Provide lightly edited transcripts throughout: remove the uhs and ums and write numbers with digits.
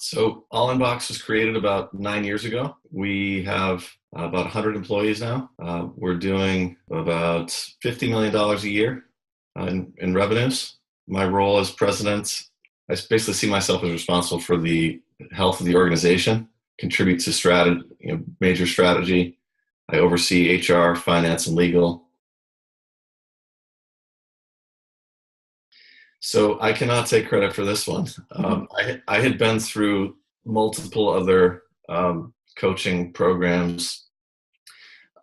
So All Inbox was created about 9 years ago. We have about 100 employees now. We're doing about $50 million a year in revenues. My role as president, I basically see myself as responsible for the health of the organization, contribute to strategy, major strategy. I oversee HR, finance, and legal. So I cannot take credit for this one. I had been through multiple other coaching programs,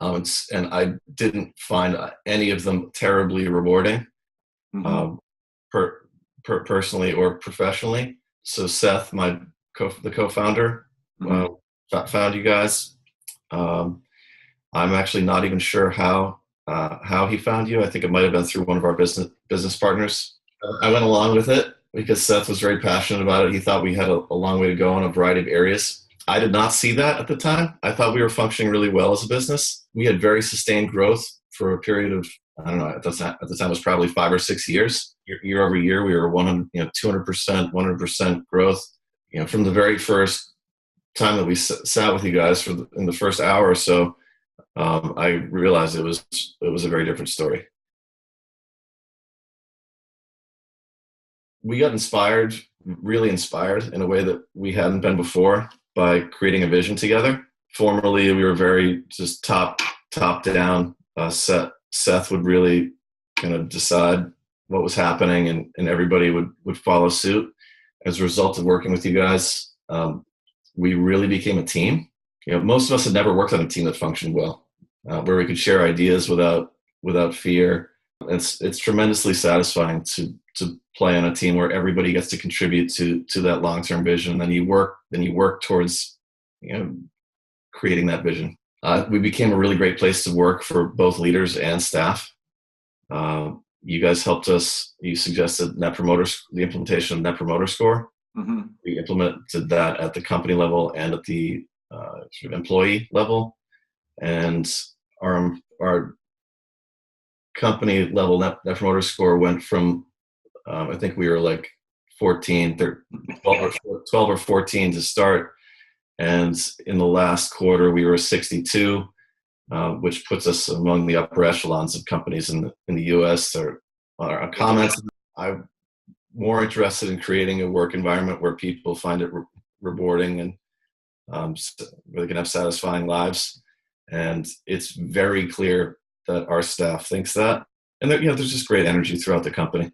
and I didn't find any of them terribly rewarding, um, personally or professionally. So Seth, the co-founder, found you guys. I'm actually not even sure how he found you. I think it might have been through one of our business partners. I went along with it because Seth was very passionate about it. He thought we had a long way to go in a variety of areas. I did not see that at the time. I thought we were functioning really well as a business. We had very sustained growth for a period of, I don't know, at the time it was probably 5 or 6 years. Year over year, we were 200%, 100% growth. From the very first time that we sat with you guys in the first hour or so, I realized it was a very different story. We got really inspired in a way that we hadn't been before by creating a vision together. Formerly, we were very just top down. Seth would really kind of decide what was happening, and everybody would follow suit. As a result of working with you guys, we really became a team. Most of us had never worked on a team that functioned well, where we could share ideas without fear. It's tremendously satisfying to play on a team where everybody gets to contribute to that long-term vision. And then you work towards creating that vision. We became a really great place to work for both leaders and staff. You guys helped us. You suggested the implementation of Net Promoter Score. We implemented that at the company level and at the sort of employee level, and our company level Net Promoter Score went from I think we were like 12 or 14 to start, and in the last quarter we were 62, which puts us among the upper echelons of companies in the U.S. Our comments. I'm more interested in creating a work environment where people find it rewarding and where they can have satisfying lives, and it's very clear that our staff thinks that, and there's just great energy throughout the company.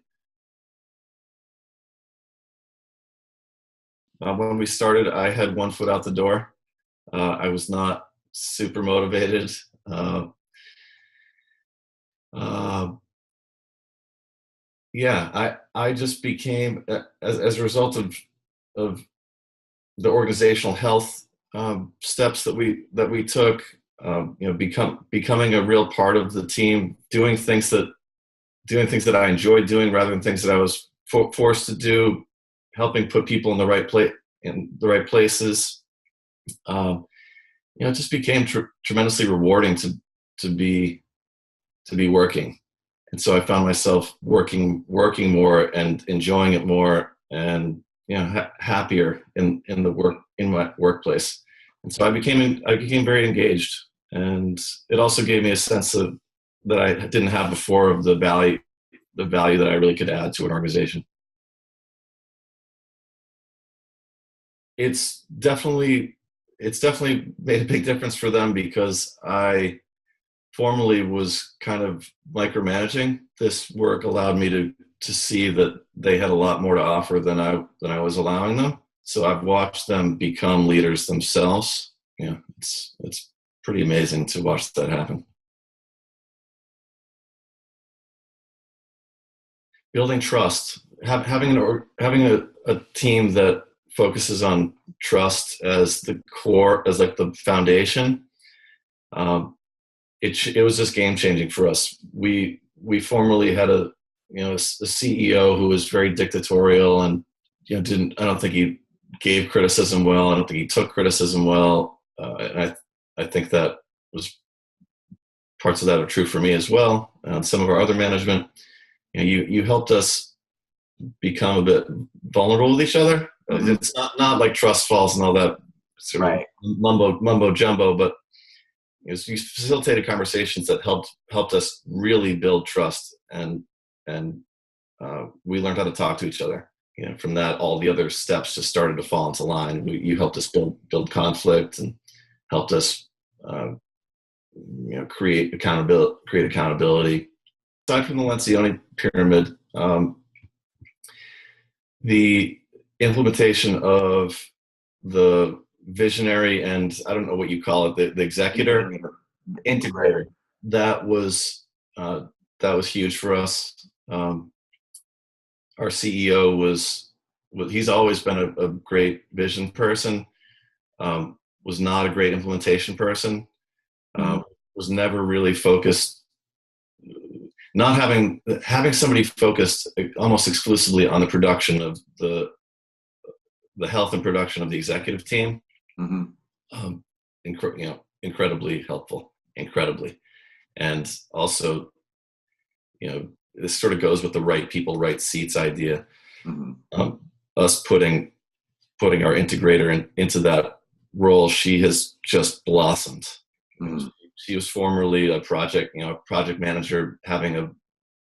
When we started, I had one foot out the door. I was not super motivated. I just became, as a result of the organizational health steps that we took, becoming a real part of the team, doing things that I enjoyed doing rather than things that I was forced to do, helping put people in the right places. It just became tremendously rewarding to be working, and so I found myself working more and enjoying it more, and happier in my workplace. And so I became very engaged, and it also gave me a sense that I didn't have before of the value that I really could add to an organization. It's definitely made a big difference for them, because I formerly was kind of micromanaging. This work allowed me to see that they had a lot more to offer than I was allowing them. So I've watched them become leaders themselves. It's pretty amazing to watch that happen. Building trust, having a team that focuses on trust as the core, as like the foundation. It was just game changing for us. We formerly had a CEO who was very dictatorial, and I don't think he gave criticism well. I don't think he took criticism well. And I think that was parts of that are true for me as well. Some of our other management, you helped us become a bit vulnerable with each other, Mm-hmm. It's not like trust falls and all that sort of Right. mumbo jumbo, but you facilitated conversations that helped us really build trust, and we learned how to talk to each other. From that, all the other steps just started to fall into line. You helped us build conflict and helped us create accountability. Aside from the Lencioni pyramid, the implementation of the visionary, and I don't know what you call it, the executor, integrator, that was huge for us. Our CEO he's always been a great vision person, was not a great implementation person, was never really focused, not having somebody focused almost exclusively on the production of the health and production of the executive team. Incredibly helpful, and also, this sort of goes with the right people, right seats idea. Us putting our integrator into that role, she has just blossomed. She was formerly a project manager having a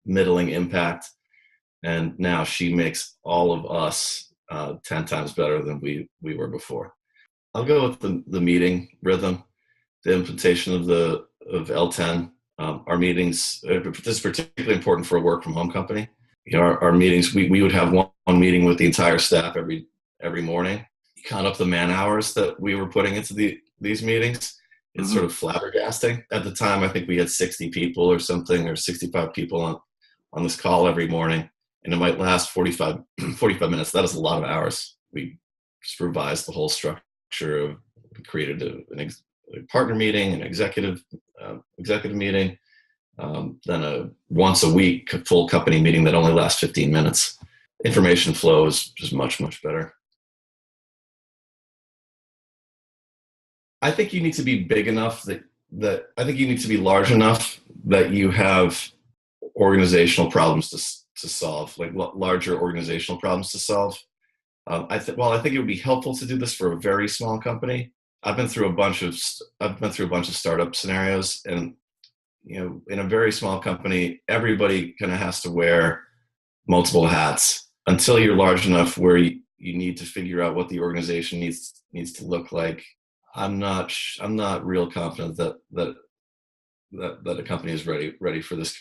middling impact, and now she makes all of us 10 times better than we were before. I'll go with the meeting rhythm, the implementation of L10. Our meetings, this is particularly important for a work from home company. Our meetings, we would have one meeting with the entire staff every morning. You count up the man hours that we were putting into these meetings. It's sort of flabbergasting. At the time, I think we had 60 people or something, or 65 people on this call every morning, and it might last 45 minutes. That is a lot of hours. We just revised the whole structure. We created a partner meeting, an executive meeting, then a once a week full company meeting that only lasts 15 minutes. Information flow is just much, much better. I think you need to be big enough that I think you need to be large enough that you have organizational problems to solve, like larger organizational problems to solve. I think it would be helpful to do this for a very small company. I've been through a bunch of startup scenarios, and in a very small company, everybody kind of has to wear multiple hats until you're large enough where you need to figure out what the organization needs to look like. I'm not real confident that a company is ready for this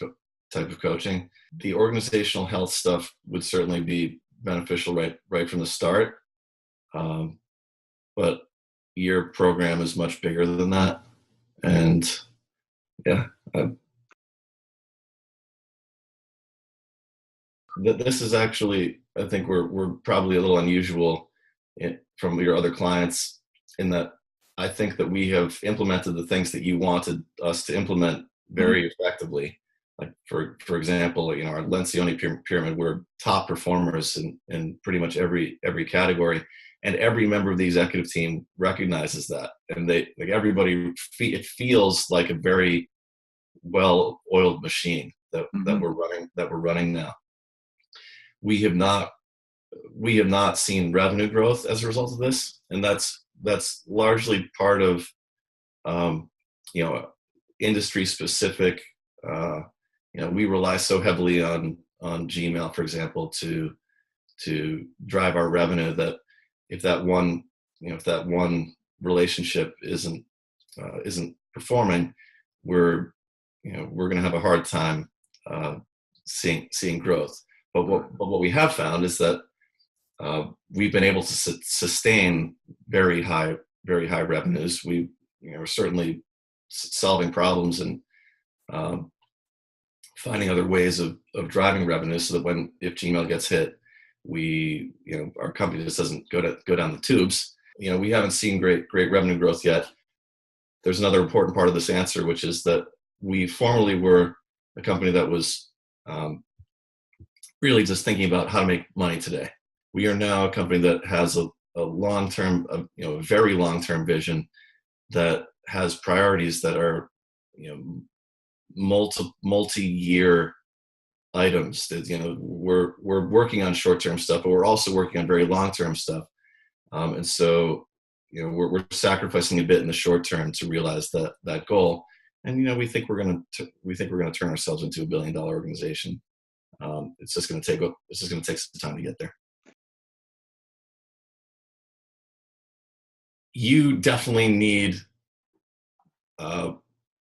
type of coaching. The organizational health stuff would certainly be beneficial right from the start, but your program is much bigger than that, and yeah. This is actually, I think we're probably a little unusual from your other clients, in that I think that we have implemented the things that you wanted us to implement very effectively. Like for example, our Lencioni pyramid, we're top performers in pretty much every category, and every member of the executive team recognizes that, and everybody, it feels like a very well-oiled machine that we're running now. We have not seen revenue growth as a result of this, and that's largely part of industry specific. We rely so heavily on Gmail, for example, to drive our revenue, that if that one relationship isn't performing, we're going to have a hard time seeing growth. But what we have found is that we've been able to sustain very high revenues. We're certainly solving problems and finding other ways of driving revenue, so that if Gmail gets hit, our company just doesn't go down the tubes. We haven't seen great revenue growth yet. There's another important part of this answer, which is that we formerly were a company that was really just thinking about how to make money today. We are now a company that has a long-term, very long-term vision, that has priorities that are, multi-year items. That, we're working on short-term stuff, but we're also working on very long-term stuff. And so, we're sacrificing a bit in the short term to realize that goal. And we think we're gonna turn ourselves into $1 billion organization. It's just gonna take some time to get there. You definitely need uh,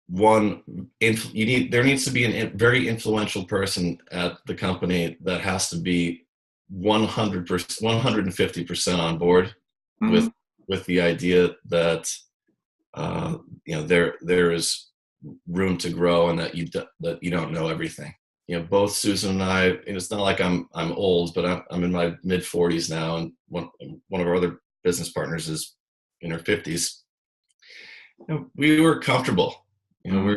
there needs to be a very influential person at the company that has to be 100%, 150% on board with Hmm. the idea that there is room to grow, and that you don't know everything. Both Susan and I, and it's not like I'm old, but I'm in my mid 40s now, and one of our other business partners is in her 50s. We were comfortable. Hmm.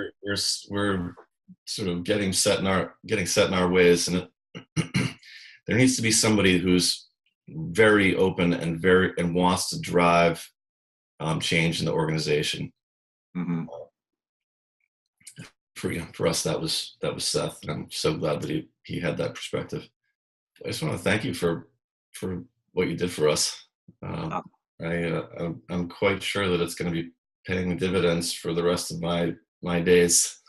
We're sort of getting set in our ways, and there needs to be somebody who's very open and wants to drive change in the organization. Hmm. For us, that was Seth, and I'm so glad that he had that perspective. I just want to thank you for what you did for us. Um, I'm quite sure that it's going to be paying dividends for the rest of my days.